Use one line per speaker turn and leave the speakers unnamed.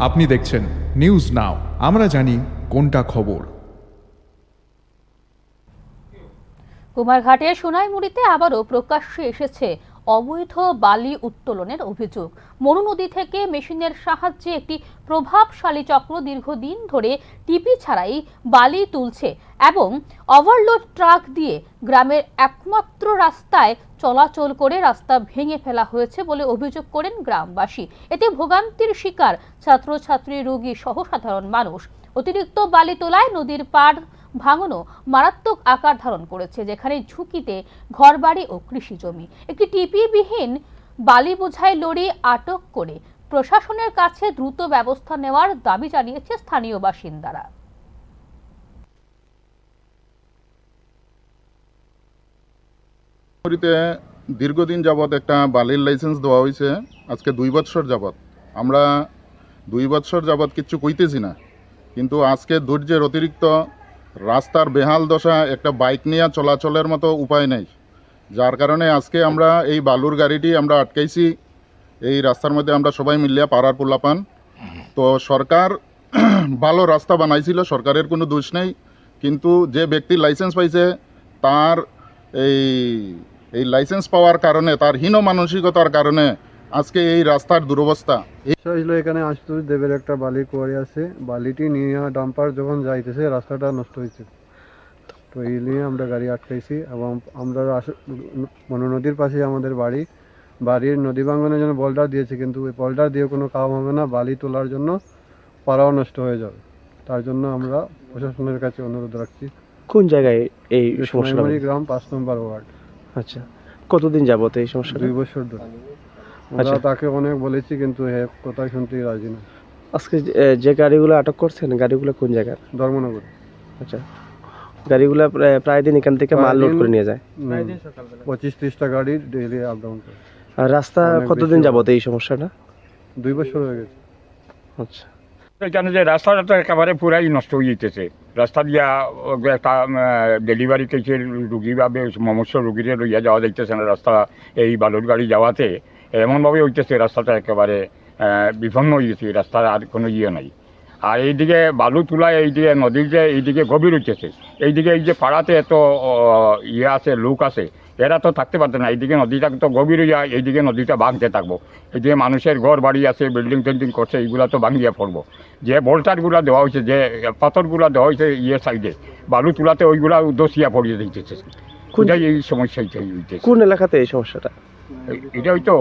আপনি দেখছেন news now, আমরা জানি কোনটা খবর।
কুমারঘাটের সোনাইমুড়িতে আবারও প্রকাশ্যে এসেছে অবৈধ বালি উত্তোলনের অভিযোগ। মনু নদী থেকে মেশিনের সাহায্যে একটি প্রভাবশালী চক্র দীর্ঘদিন ধরে টিপি ছাড়াই বালি তুলছে এবং ওভারলোড ট্রাক দিয়ে গ্রামের একমাত্র রাস্তায় চলাচল করে রাস্তা ভেঙে ফেলা হয়েছে বলে অভিযোগ করেন গ্রামবাসী। এতে ভোগান্তির শিকার ছাত্রছাত্রী, রোগী সহ সাধারণ মানুষ। অতিরিক্ত বালি তোলায় নদীর পাড় ভাঙনও মারাত্মক আকার ধারণ করেছে, যেখানে ঝুঁকিতে ঘরবাড়ি ও কৃষি জমি। একটি টিপিবিহীন বালি বোঝাই লরি আটক করে প্রশাসনের কাছে দ্রুত ব্যবস্থা নেওয়ার দাবি জানিয়েছে স্থানীয় বাসিন্দারা।
দীর্ঘদিন যাবৎ একটা বালির লাইসেন্স দেওয়া হয়েছে, আজকে 2 বছর যাবৎ। আমরা 2 বছর যাবৎ কিচ্ছু কইতেছি না, কিন্তু আজকে ধৈর্যের অতিরিক্ত রাস্তার বেহাল দশা, একটা বাইক নিয়ে চলাচলের মতো উপায় নেই, যার কারণে আজকে আমরা এই বালুর গাড়িটি আমরা আটকাইছি এই রাস্তার মধ্যে। আমরা সবাই মিলিয়া পাড়ার পোলাপান। তো সরকার ভালো রাস্তা বানাইছিল, সরকারের কোনো দোষ নেই, কিন্তু যে ব্যক্তি লাইসেন্স পাইছে তার এই লাইসেন্স পাওয়ার কারণে, তার হীন মানসিকতার কারণে আজকে এই রাস্তার দুরবস্থা।
এখানে আশুতোষ দেবের একটা বালির কোয়ারি আছে, বালিটি নিয়ে ডাম্পার যখন যাইতেছে রাস্তাটা নষ্ট হয়েছে, তো এই নিয়ে আমরা গাড়ি আটকাইছি। এবং আমরা মনু নদীর পাশে আমাদের বাড়ির নদী ভাঙনের জন্য বোল্ডার দিয়েছে, কিন্তু ওই বোল্ডার দিয়ে কোনো কাম হবে না, বালি তোলার জন্য পাড়াও নষ্ট হয়ে যাবে। তার জন্য আমরা প্রশাসনের কাছে অনুরোধ রাখছি।
কোন জায়গায় এই সমস্যা?
গ্রাম 5 নম্বর ওয়ার্ড।
আচ্ছা, কতদিন যাবত এই সমস্যা?
2 বছর ধরে আমরা তাকে অনেক বলেছি, কিন্তু কথা শুনতেই রাজি না।
আজকে যে গাড়িগুলো আটক করছেন, গাড়িগুলো কোন জায়গার?
ধর্মনগর।
আচ্ছা, গাড়িগুলো প্রায় দিন এখান থেকে মাল লোড করে নিয়ে যায়?
25-30টা গাড়ি ডেইলি আপ ডাউন করে।
আর রাস্তা কতদিন যাবত এই সমস্যাটা?
2 বছর হয়ে গেছে।
আচ্ছা,
এখানে যে রাস্তাটা তো একেবারে পুরাই নষ্ট হয়ে যেতেছে। রাস্তা দিয়া একটা ডেলিভারি কেসের রুগী বা মমস্য রুগীরে লইয়া যাওয়া যাইতেছে না। রাস্তা এই বালুর গাড়ি যাওয়াতে এমনভাবে হইতেছে রাস্তাটা একেবারে বিপন্ন হয়ে গেছে, রাস্তার আর কোনো নাই। আর এইদিকে বালু তোলা, এইদিকে নদীর যে এইদিকে গভীর হইতেছে, এইদিকে এই যে পাড়াতে এত আছে, লোক আছে, এরা তো থাকতে পারতো না। এইদিকে নদীটা তো গভীর হয়ে যায়, এইদিকে নদীটা ভাঙতে থাকবো। এইদিকে মানুষের ঘর বাড়ি আছে, বিল্ডিং টিল্ডিং করছে, এইগুলা তো ভাঙিয়া পড়বো। যে বোল্টারগুলো দেওয়া হয়েছে, যে পাথরগুলো দেওয়া হয়েছে সাইডে বালু তোলাতে, ওইগুলা দোষিয়া পড়িয়ে দিতেছে। এই সমস্যা হইতেছে।
কোন এলাকাতে এই সমস্যাটা?
এটা হয়তো